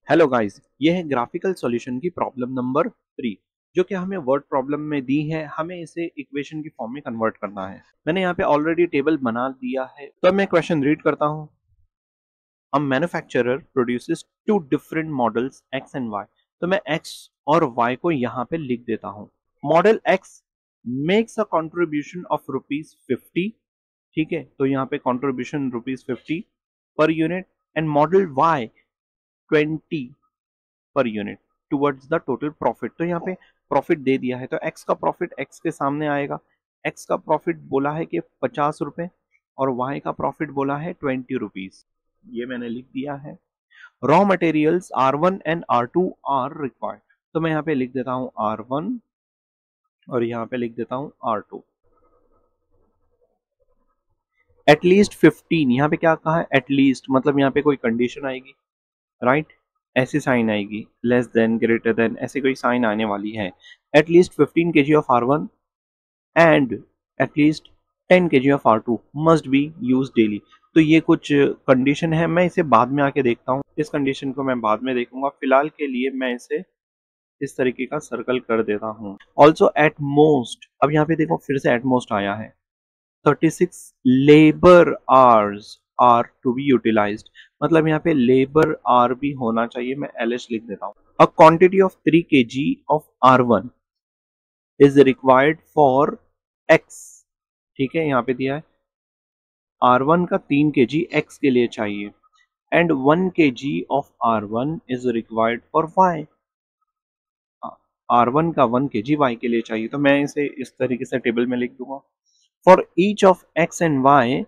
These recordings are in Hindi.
हेलो गाइस, ये है ग्राफिकल सॉल्यूशन की प्रॉब्लम नंबर 3 जो कि हमें वर्ड प्रॉब्लम में दी है। हमें इसे इक्वेशन की फॉर्म में कन्वर्ट करना है। मैंने यहाँ पे ऑलरेडी टेबल बना दिया है, तो मैं क्वेश्चन रीड करता हूँ। A manufacturer produces two different models X and Y. तो मैं एक्स और वाई को यहाँ पे लिख देता हूँ। Model x makes a contribution of ₹50। ठीक है, तो यहाँ पे contribution ₹50 per unit and model Y 20 per unit towards the total profit. तो यहाँ पे प्रॉफिट दे दिया है, तो एक्स का प्रॉफिट एक्स के सामने आएगा। एक्स का प्रॉफिट बोला है कि 50 रुपए और वाई का प्रॉफिट बोला है 20 रुपीज। ये मैंने लिख दिया है। Raw materials R1 and R2 are required. तो मैं यहाँ पे लिख देता हूँ R1 और यहाँ पे लिख देता हूँ R2। एटलीस्ट 15, यहाँ पे क्या कहा है? एटलीस्ट मतलब यहाँ पे कोई कंडीशन आएगी, राइट? ऐसी साइन आएगी, लेस देन, ग्रेटर देन, ऐसे कोई साइन आने वाली है। At least 15 kg of R1 and at least 10 kg of R2 must be use daily. तो ये कुछ कंडीशन है, मैं इसे बाद में आके देखता हूँ। इस कंडीशन को मैं बाद में देखूंगा। फिलहाल के लिए मैं इसे इस तरीके का सर्कल कर देता हूँ। ऑल्सो एट मोस्ट, अब यहाँ पे देखो फिर से एट मोस्ट आया है। 36 labour hours are to be utilised, मतलब यहाँ पे लेबर आर भी होना चाहिए। मैं LH लिख देता हूँ। A quantity of 3 kg of R1 is required for X। ठीक है, यहाँ पे दिया है R1 का 3 kg X के लिए चाहिए and 1 kg of R1 is required for Y। R1 का 1 kg Y के लिए चाहिए, तो मैं इसे इस तरीके से टेबल में लिख दूंगा। For each of X and Y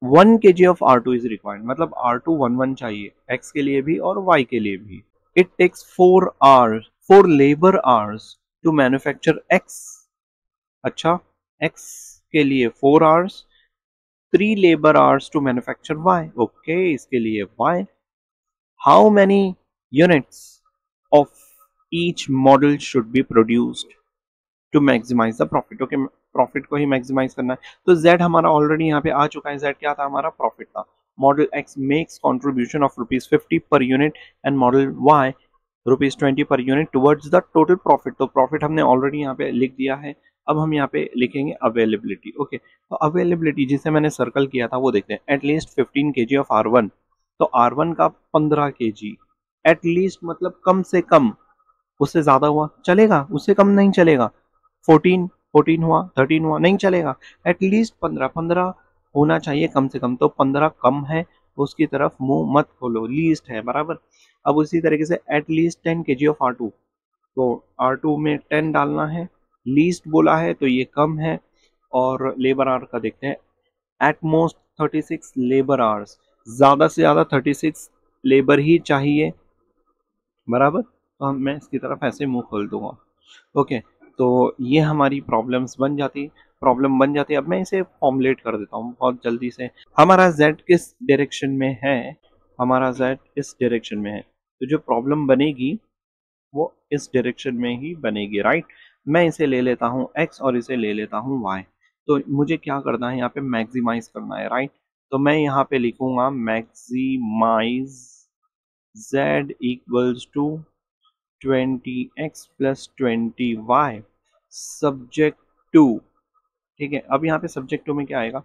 1 kg of R2 is required, मतलब R2 1 चाहिए X के लिए भी और Y के लिए भी। It takes 4 labour hours to manufacture X। अच्छा, X के लिए 4 hours, 3 labour hours to manufacture Y। Okay, इसके लिए Y। How many units of each model should be produced to maximise the profit. Okay, profit को ही मैक्सिमाइज करना है। तो Z हमारा ऑलरेडी यहाँ पे आ चुका है। Z क्या था? हमारा प्रॉफिट था। Model X makes contribution of ₹50 per unit and model Y ₹20 per unit towards the total profit. तो प्रॉफिट हमने ऑलरेडी यहाँ पे लिख दिया है। अब हम यहाँ पे लिखेंगे अवेलेबिलिटी। ओके, तो अवेलेबिलिटी जिसे मैंने सर्कल किया था वो देखते हैं। एटलीस्ट 15 kg ऑफ R1, तो R1 का 15 kg। एटलीस्ट मतलब कम से कम, उससे ज्यादा हुआ चलेगा, उससे कम नहीं चलेगा। 14 हुआ, 13 हुआ, नहीं चलेगा। एटलीस्ट 15 होना चाहिए कम से कम। तो 15 कम है, उसकी तरफ मुंह मत खोलो, लीस्ट है, बराबर। अब उसी तरीके से एटलीस्ट 10 kg ऑफ R2, तो R2 में 10 डालना है। लीस्ट बोला है तो ये कम है। और लेबर आवर का देखते हैं। एट मोस्ट 36 लेबर आवर्स, ज्यादा से ज्यादा 36 लेबर ही चाहिए, बराबर। तो मैं इसकी तरफ ऐसे मुंह खोल दूंगा। ओके, तो ये हमारी प्रॉब्लम बन जाती है। अब मैं इसे फॉर्मुलेट कर देता हूँ बहुत जल्दी से। हमारा Z किस डायरेक्शन में है? हमारा Z इस डायरेक्शन में है, तो जो प्रॉब्लम बनेगी वो इस डायरेक्शन में ही बनेगी, राइट? मैं इसे ले लेता हूँ X और इसे ले लेता हूँ Y। तो मुझे क्या करना है? यहाँ पे मैक्सिमाइज करना है, राइट? तो मैं यहाँ पे लिखूंगा maximise Z equals to 20x plus 20y subject to. ठीक है, अब यहाँ पे सब्जेक्ट टू में क्या आएगा?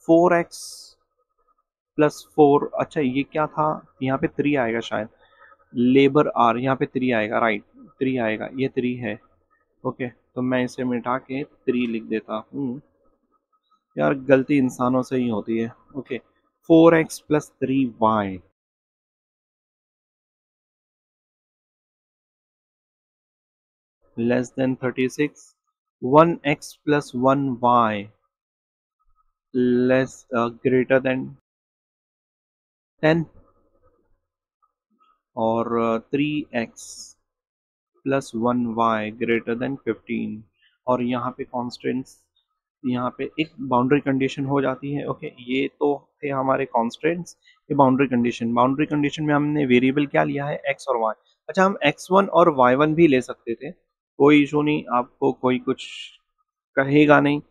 4x plus 4। अच्छा, ये क्या था? यहाँ पे 3 आएगा शायद। लेबर आर यहाँ पे 3 आएगा, राइट? 3 आएगा, ये 3 है। ओके, तो मैं इसे मिटा के 3 लिख देता हूँ। यार, गलती इंसानों से ही होती है। Okay, 4x plus 3y less than 36। 1x plus 1y less greater than 10। और 3x plus 1y greater than 15। और यहाँ पे कॉन्स्टेंट्स, यहाँ पे एक बाउंड्री कंडीशन हो जाती है। ओके, ये तो थे हमारे कॉन्स्टेंट्स। ये बाउंड्री कंडीशन में हमने वेरिएबल क्या लिया है? x और y। अच्छा, हम x1 और y1 भी ले सकते थे, कोई इशू नहीं, आपको कोई कुछ कहेगा नहीं।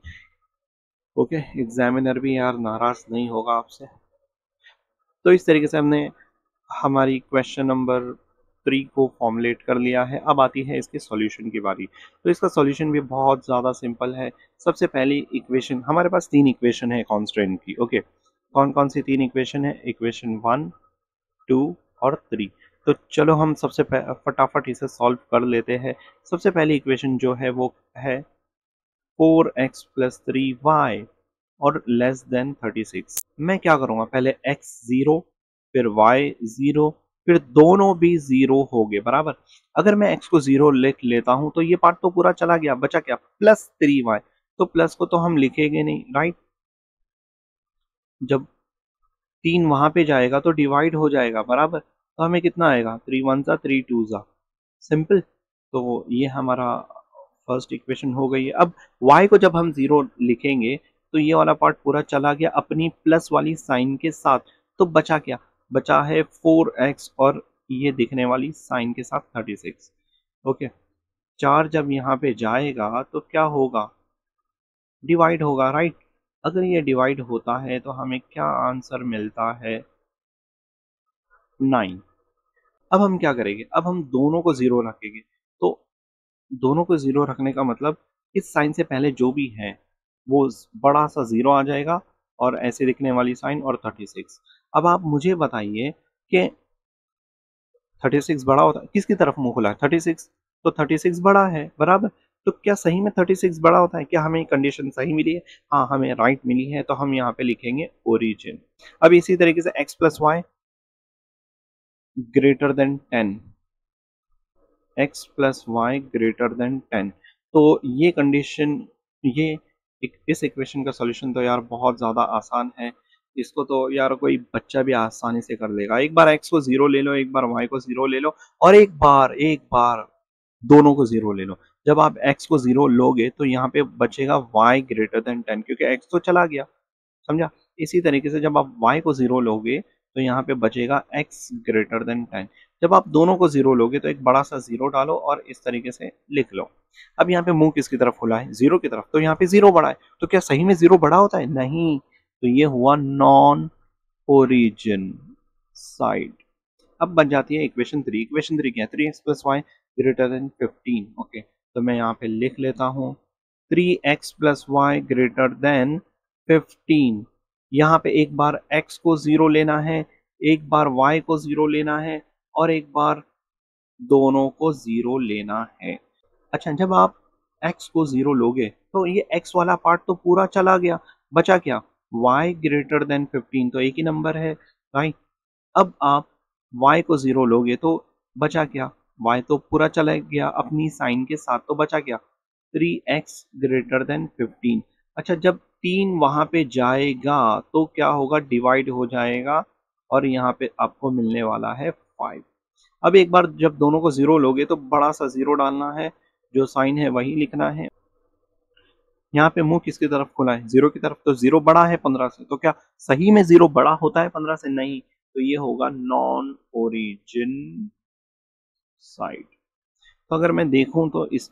ओके, एग्जामिनर भी यार नाराज नहीं होगा आपसे। तो इस तरीके से हमने हमारी क्वेश्चन नंबर 3 को फॉर्मुलेट कर लिया है। अब आती है इसके सॉल्यूशन की बारी। तो इसका सॉल्यूशन भी बहुत ज़्यादा सिंपल है। सबसे पहली इक्वेशन, हमारे पास 3 इक्वेशन है कांस्टेंट की। ओके, कौन कौन सी 3 इक्वेशन है? इक्वेशन 1, 2 और 3। तो चलो हम सबसे फटाफट इसे सॉल्व कर लेते हैं। सबसे पहली इक्वेशन जो है वो है 4x प्लस 3y और लेस देन 36। मैं क्या करूंगा, पहले x 0 फिर y 0 फिर दोनों भी 0 हो गए बराबर। अगर मैं x को 0 लिख लेता हूं तो ये पार्ट तो पूरा चला गया, बचा क्या? Plus 3y। तो प्लस को तो हम लिखेंगे नहीं, राइट? जब 3 वहां पे जाएगा तो डिवाइड हो जाएगा बराबर। तो हमें कितना आएगा? 3 1 जा 3 2 जा, सिंपल। तो ये हमारा फर्स्ट इक्वेशन हो गई है। अब y को जब हम 0 लिखेंगे तो ये वाला पार्ट पूरा चला गया अपनी प्लस वाली साइन के साथ। तो बचा क्या? बचा है 4x और ये दिखने वाली साइन के साथ 36। ओके, 4 जब यहाँ पे जाएगा तो क्या होगा? डिवाइड होगा, राइट? अगर ये डिवाइड होता है तो हमें क्या आंसर मिलता है? 9। अब हम क्या करेंगे? अब हम दोनों को 0 रखेंगे। तो दोनों को 0 रखने का मतलब इस साइन से पहले जो भी है वो बड़ा सा 0 आ जाएगा और ऐसे दिखने वाली साइन और 36। अब आप मुझे बताइए कि 36 बड़ा होता है, किसकी तरफ मुंह खुला है? 36। तो 36 बड़ा है बराबर। तो क्या सही में 36 बड़ा होता है? क्या हमें कंडीशन सही मिली है? हाँ, हमें राइट मिली है। तो हम यहाँ पे लिखेंगे ओरिजिन। अब इसी तरीके से x plus Y greater than 10, x plus Y greater than 10। तो ये कंडीशन, ये इस इक्वेशन का सॉल्यूशन तो यार बहुत ज़्यादा आसान है। इसको तो यार कोई बच्चा भी आसानी से कर लेगा। एक बार x को 0 ले लो, एक बार y को 0 ले लो और एक बार दोनों को 0 ले लो। जब आप x को 0 लोगे तो यहाँ पे बचेगा y ग्रेटर देन 10, क्योंकि x तो चला गया, समझा? इसी तरीके से जब आप y को 0 लोगे तो यहाँ पे बचेगा x ग्रेटर देन 10। जब आप दोनों को 0 लोगे तो एक बड़ा सा 0 डालो और इस तरीके से लिख लो। अब यहाँ पे मुंह किसकी तरफ खुला है? 0 की तरफ। तो यहाँ पे 0 बड़ा है। तो क्या सही में 0 बड़ा होता है? नहीं। तो ये हुआ नॉन ओरिजिन साइड। अब बन जाती है इक्वेशन 3। इक्वेशन 3 क्या है? 3x plus Y greater than 15। Okay, तो मैं यहाँ पे लिख लेता हूँ 3x plus Y greater than 15। यहाँ पे एक बार x को 0 लेना है, एक बार y को 0 लेना है और एक बार दोनों को 0 लेना है। अच्छा, जब आप x को 0 लोगे तो ये x वाला पार्ट तो पूरा चला गया, बचा क्या? y greater than 15। तो एक ही नंबर है, राइट? अब आप y को 0 लोगे तो बचा क्या? y तो पूरा चला गया अपनी साइन के साथ। तो बचा क्या? 3x greater than 15। अच्छा, जब 3 वहां पे जाएगा तो क्या होगा? डिवाइड हो जाएगा और यहाँ पे आपको मिलने वाला है 5। अब एक बार जब दोनों को 0 लोगे तो बड़ा सा 0 डालना है, जो साइन है वही लिखना है। यहाँ पे मुंह किसकी तरफ खुला है? 0 की तरफ। तो 0 बड़ा है 15 से। तो क्या सही में 0 बड़ा होता है 15 से? नहीं। तो ये होगा नॉन ओरिजिन साइड। तो अगर मैं देखूं तो इस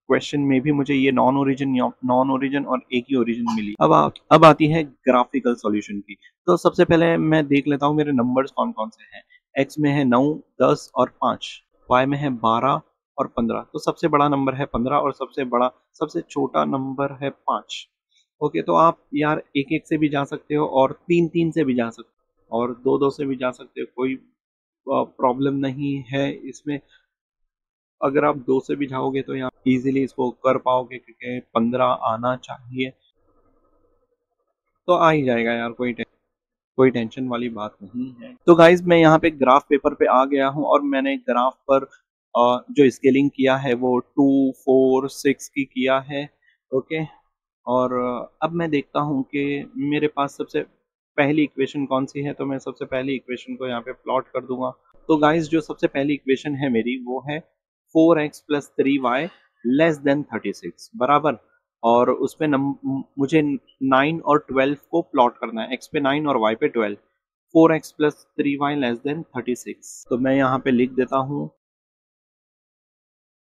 क्वेश्चन में भी मुझे ये नॉन ओरिजिन और एक ही ओरिजिन मिली। अब आती है ग्राफिकल सॉल्यूशन की। तो सबसे पहले मैं देख लेता हूँ मेरे नंबर्स कौन कौन से हैं। एक्स में है 9, 10 और 5, वाई में है 12 और 15। तो सबसे बड़ा नंबर है 15 और सबसे छोटा नंबर है 5। ओके, तो आप यार एक एक से भी जा सकते हो और तीन तीन से भी जा सकते हो और दो दो से भी जा सकते हो, कोई प्रॉब्लम नहीं है इसमें। अगर आप 2 से भी जाओगे तो यहाँ इजीली इसको कर पाओगे, क्योंकि 15 आना चाहिए। तो आ ही जाएगा यार, कोई टेंशन वाली बात नहीं है। तो गाइज मैं यहाँ पे ग्राफ पेपर पे आ गया हूँ और मैंने ग्राफ पर जो स्केलिंग किया है वो 2 4 6 की किया है। ओके, और अब मैं देखता हूँ कि मेरे पास सबसे पहली इक्वेशन कौन सी है। तो मैं सबसे पहली इक्वेशन को यहाँ पे प्लॉट कर दूंगा। तो गाइस जो सबसे पहली इक्वेशन है मेरी वो है 4x plus 3y less than 36 बराबर। और उसमें मुझे 9 और 12 को प्लॉट करना है। x पे 9 और y पे 12। 4x plus 3y less than 36। तो मैं यहाँ पे लिख देता हूँ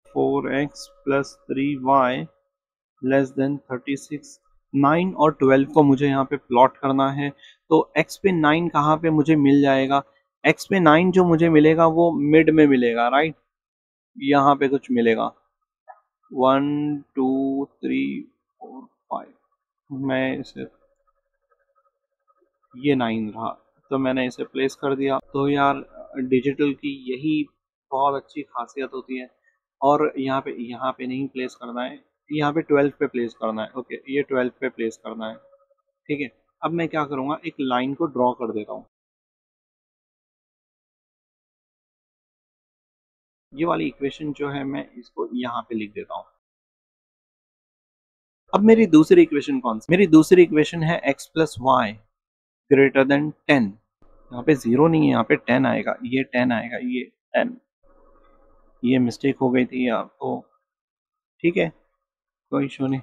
4x plus 3y less than 36। 9 और 12 को मुझे यहाँ पे प्लॉट करना है। तो x पे 9 कहाँ पे मुझे मिल जाएगा? एक्स पे 9 जो मुझे मिलेगा वो मिड में मिलेगा, राइट, यहाँ पे कुछ मिलेगा 1 2 3 4 5, मैं इसे, ये 9 रहा, तो मैंने इसे प्लेस कर दिया। तो यार डिजिटल की यही बहुत अच्छी खासियत होती है। और यहाँ पे नहीं प्लेस करना है, यहाँ पे 12 पे प्लेस करना है। ओके, ये 12 पे प्लेस करना है, ठीक है। अब मैं क्या करूँगा, एक लाइन को ड्रॉ कर देता हूँ। ये वाली इक्वेशन जो है मैं इसको यहाँ पे लिख देता हूँ। अब मेरी दूसरी इक्वेशन कौन सी, मेरी दूसरी इक्वेशन है x plus Y greater than 10। यहाँ पे 0 नहीं है, यहाँ पे 10 आएगा, ये 10 आएगा, ये 10, ये मिस्टेक हो गई थी आपको, ठीक है, कोई इशू नहीं।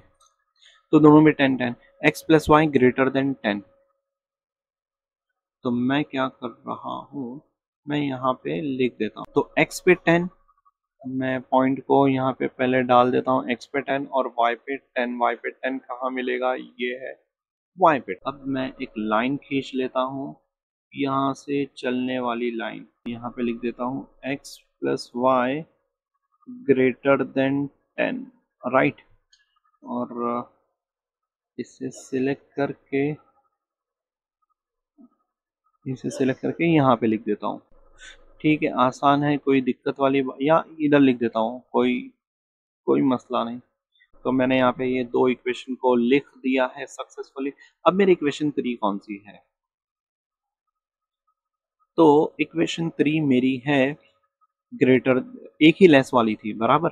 तो दोनों में 10 10, x plus Y greater than 10। तो मैं क्या कर रहा हूँ, मैं यहाँ पे लिख देता हूँ, तो x पे 10, मैं पॉइंट को यहाँ पे पहले डाल देता हूँ, x पे 10 और y पे 10। y पे 10 कहाँ मिलेगा, ये है y पे। अब मैं एक लाइन खींच लेता हूँ, यहाँ से चलने वाली लाइन, यहाँ पे लिख देता हूँ x plus Y greater than 10, right. और इसे सिलेक्ट करके यहाँ पे लिख देता हूँ, ठीक है, आसान है, कोई दिक्कत वाली या इधर लिख देता हूँ, कोई कोई मसला नहीं। तो मैंने यहाँ पे ये दो इक्वेशन को लिख दिया है सक्सेसफुली। अब मेरी इक्वेशन 3 कौन सी है, तो इक्वेशन 3 मेरी है ग्रेटर, एक ही लेस वाली थी बराबर,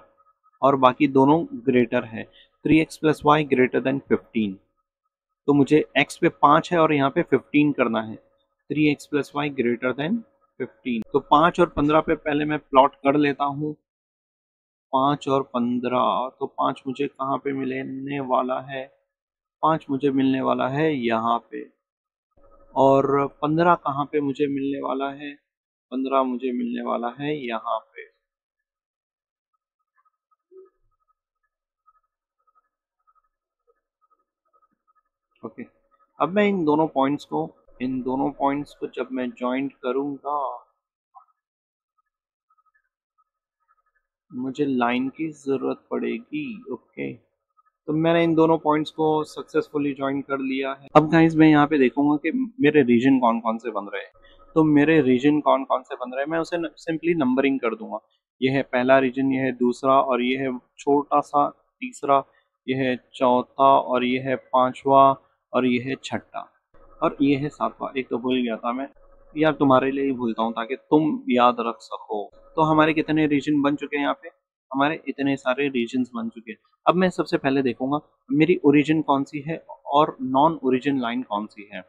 और बाकी दोनों ग्रेटर है। 3x plus Y greater than 15। तो मुझे x पे 5 है और यहाँ पे 15 करना है। 3x plus Y greater than 15, तो 5 और 15 पे पहले मैं प्लॉट कर लेता हूँ। 5 और 15, तो 5 मुझे कहाँ पे मिलने वाला है, 5 मुझे मिलने वाला है यहाँ पे, और 15 कहाँ पे मुझे मिलने वाला है, 15 मुझे मिलने वाला है यहाँ पे। ओके, अब मैं इन दोनों पॉइंट्स को जब मैं ज्वाइंट करूंगा, मुझे लाइन की जरूरत पड़ेगी। ओके, तो मैंने इन दोनों पॉइंट्स को सक्सेसफुली ज्वाइन कर लिया है। अब गाइस मैं यहाँ पे देखूंगा कि मेरे रीजन कौन कौन से बन रहे हैं। तो मेरे रीजन कौन कौन से बन रहे हैं, मैं उसे सिंपली नंबरिंग कर दूंगा। ये है पहला रीजन, ये है दूसरा, और ये है छोटा सा तीसरा, ये है चौथा, और ये है पांचवा, और ये है छठा, और ये है सातवां। एक तो भूल गया था मैं, यार तुम्हारे लिए ही भूलता हूँ ताकि तुम याद रख सको। तो हमारे कितने रीजन बन चुके हैं यहाँ पे, हमारे इतने सारे रीजन्स बन चुके हैं। अब मैं सबसे पहले देखूंगा मेरी ओरिजिन कौन सी है और नॉन ओरिजिन लाइन कौन सी है।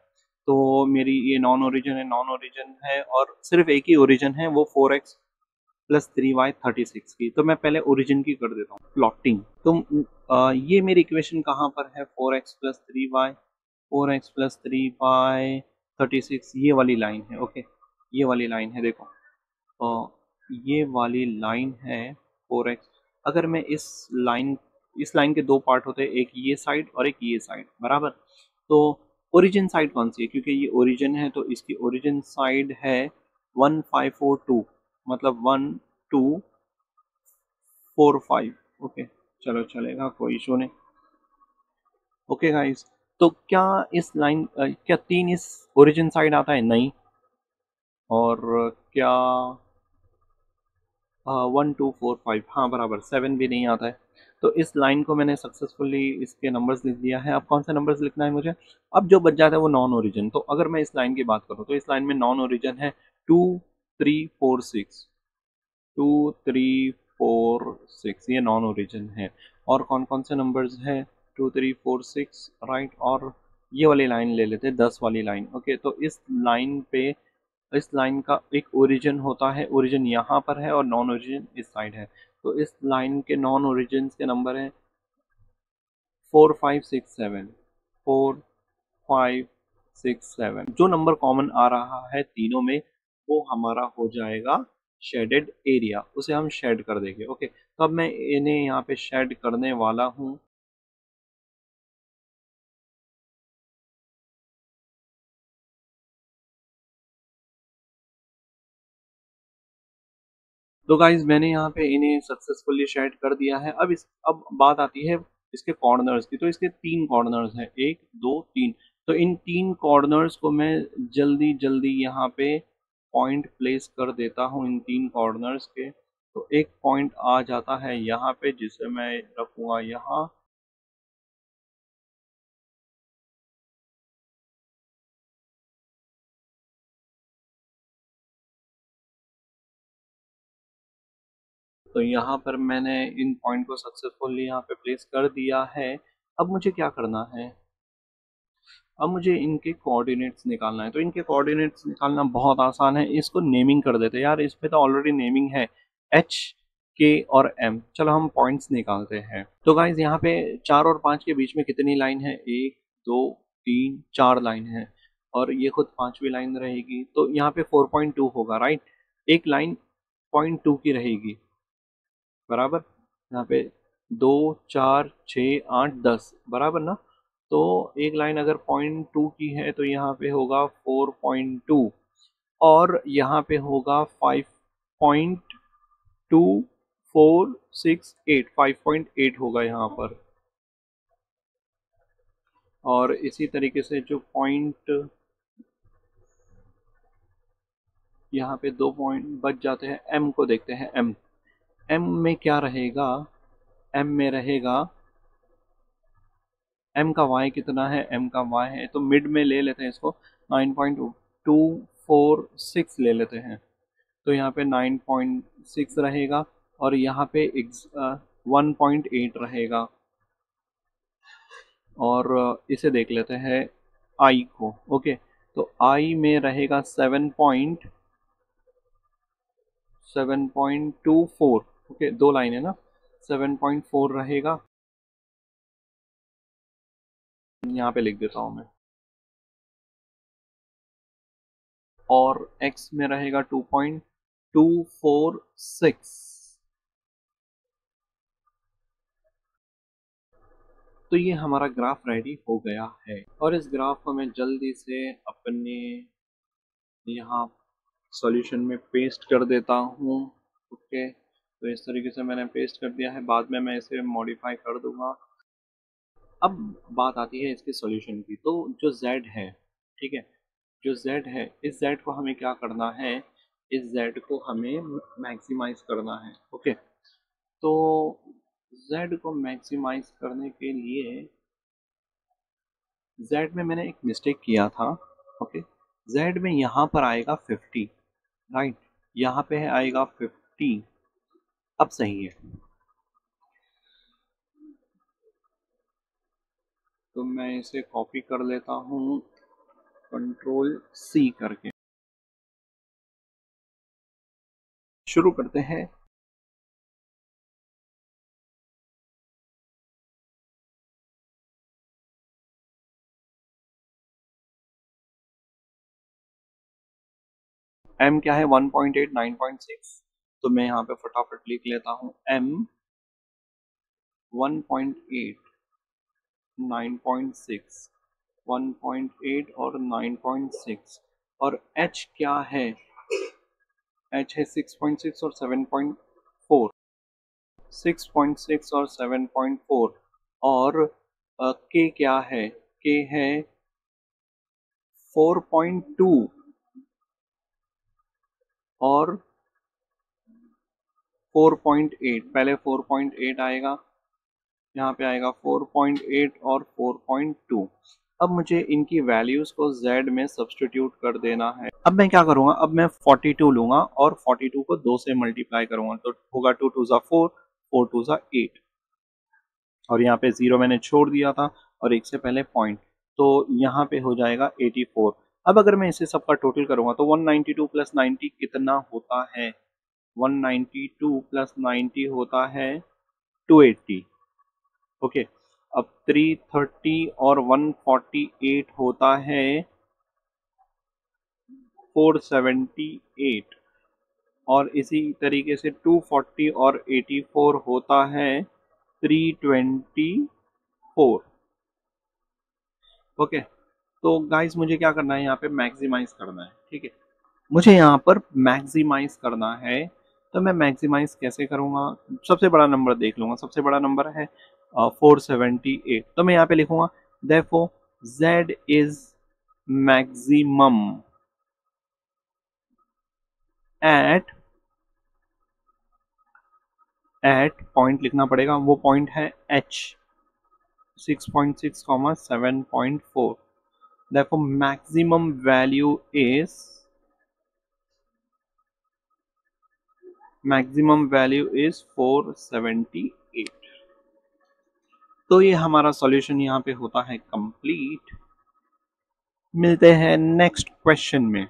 तो मेरी ये नॉन ओरिजिन है और सिर्फ एक ही ओरिजिन है, वो 4x प्लस 3y 36 की। तो मैं पहले ओरिजिन की कर देता हूँ प्लॉटिंग। तो ये मेरी इक्वेशन कहाँ पर है, 4x प्लस 3y, 36 ये वाली लाइन है। ओके, ये वाली लाइन है, देखो, ये वाली लाइन है 4x। अगर मैं इस लाइन के दो पार्ट होते हैं, एक ये साइड और एक ये साइड बराबर। तो ओरिजिन साइड कौन सी है, क्योंकि ये ओरिजिन है तो इसकी ओरिजिन साइड है 1542, मतलब 1245। ओके, चलो चलेगा, कोई इशू नहीं। ओके गाइस, तो क्या 3 इस ओरिजिन साइड आता है, नहीं। और क्या 1245, हाँ बराबर, 7 भी नहीं आता है। तो इस लाइन को मैंने सक्सेसफुली इसके नंबर्स लिख दिया है। अब कौन से नंबर्स लिखना है मुझे, अब जो बच जाता है वो नॉन ओरिजिन। तो अगर मैं इस लाइन की बात करूँ तो इस लाइन में नॉन ओरिजिन है 2 3 4 6, 2 3 4 6, ये नॉन ओरिजिन है। और कौन कौन से नंबर्स है, 2 3 4 6, राइट। और ये वाली लाइन ले लेते हैं, 10 वाली लाइन। ओके, तो इस लाइन का एक ओरिजिन होता है, ओरिजिन यहाँ पर है और नॉन ओरिजिन इस साइड है। तो इस लाइन के नॉन ओरिजिन के नंबर हैं 4 5 6 7, 4 5 6 7। जो नंबर कॉमन आ रहा है तीनों में, वो हमारा हो जाएगा शेडेड एरिया, उसे हम शेड कर देंगे। ओके, तो अब मैं इन्हें यहाँ पे शेड करने वाला हूँ। तो गाइज मैंने यहाँ पे इन्हें सक्सेसफुली शेड कर दिया है। अब बात आती है इसके कॉर्नर्स की। तो इसके 3 कॉर्नर्स हैं, 1 2 3। तो इन 3 कॉर्नर्स को मैं जल्दी जल्दी यहाँ पे पॉइंट प्लेस कर देता हूँ इन 3 कॉर्नर्स के। तो एक पॉइंट आ जाता है यहाँ पे जिसे मैं रखूँगा यहाँ। तो यहाँ पर मैंने इन पॉइंट को सक्सेसफुली यहाँ पे प्लेस कर दिया है। अब मुझे क्या करना है, अब मुझे इनके कोऑर्डिनेट्स निकालना है। तो इनके कोऑर्डिनेट्स निकालना बहुत आसान है। इसको नेमिंग कर देते हैं यार, इस पे तो ऑलरेडी नेमिंग है, एच के और एम। चलो हम पॉइंट्स निकालते हैं। तो गाइज यहाँ पे 4 और 5 के बीच में कितनी लाइन है, 1 2 3 4 लाइन है, और ये खुद 5वीं लाइन रहेगी। तो यहाँ पे 4.2 होगा, राइट। एक लाइन 0.2 की रहेगी, बराबर। यहाँ पे 2 4 6 8 10, बराबर ना। तो एक लाइन अगर 0.2 की है तो यहाँ पे होगा 4.2, और यहाँ पे होगा 5.2468, 5.8 होगा यहाँ पर। और इसी तरीके से जो पॉइंट यहाँ पे 2 पॉइंट बच जाते हैं, एम को देखते हैं। एम एम में क्या रहेगा, एम में रहेगा, एम का वाई कितना है, एम का वाई है तो मिड में ले लेते हैं इसको, 9.246 ले लेते हैं। तो यहाँ पे 9.6 रहेगा, और यहाँ पे 1.8 रहेगा। और इसे देख लेते हैं आई को। ओके, तो आई में रहेगा 7.24। ओके, 2 लाइन है ना, 7.4 रहेगा। यहाँ पे लिख देता हूँ मैं। और x में रहेगा 2.246। तो ये हमारा ग्राफ रेडी हो गया है, और इस ग्राफ को मैं जल्दी से अपने यहाँ सॉल्यूशन में पेस्ट कर देता हूँ। ओके, तो इस तरीके से मैंने पेस्ट कर दिया है, बाद में मैं इसे मॉडिफाई कर दूंगा। अब बात आती है इसके सॉल्यूशन की। तो जो z है, ठीक है, जो z है, इस z को हमें क्या करना है, इस z को हमें मैक्सिमाइज करना है। ओके, तो z को मैक्सिमाइज करने के लिए z में मैंने एक मिस्टेक किया था। ओके, z में यहाँ पर आएगा 50, राइट, यहाँ पे आएगा 50। अब सही है। तो मैं इसे कॉपी कर लेता हूँ कंट्रोल C करके। शुरू करते हैं। m क्या है, 1.8 9.6। तो मैं यहाँ पे फटाफट लिख लेता हूँ m 1.8 9.6, 1.8 और 9.6। और h क्या है, h है 6.6 और 7.4, 6.6 और 7.4। और k क्या है, k है 4.2 और 4.8। पहले 4.8 आएगा, यहाँ पे आएगा 4.8 और 4.2। अब मुझे इनकी वैल्यूज को z में सब्स्टिट्यूट कर देना है। अब मैं क्या करूंगा, अब मैं 42 लूंगा और 42 को 2 से मल्टीप्लाई करूंगा। तो होगा 2 2 ज़ा 4, 4 2 ज़ा 8, और यहाँ पे 0 मैंने छोड़ दिया था और एक से पहले पॉइंट, तो यहाँ पे हो जाएगा 84। अब अगर मैं इसे सबका टोटल करूंगा तो 192 प्लस 90 कितना होता है, 192 प्लस 90 होता है 280। ओके, अब 330 और 148 होता है 478, और इसी तरीके से 240 और 84 होता है 324। ओके, तो गाइस मुझे क्या करना है, यहाँ पे मैक्सिमाइज करना है। ठीक है, मुझे यहाँ पर मैक्सिमाइज करना है तो मैं मैक्सिमाइज कैसे करूंगा, सबसे बड़ा नंबर देख लूंगा, सबसे बड़ा नंबर है 478, तो मैं यहाँ पे लिखूंगा therefore z is maximum at point लिखना पड़ेगा, वो पॉइंट है h 6.6, 7.4, therefore maximum value is 478। तो ये हमारा सॉल्यूशन यहाँ पे होता है कंप्लीट। मिलते हैं नेक्स्ट क्वेश्चन में।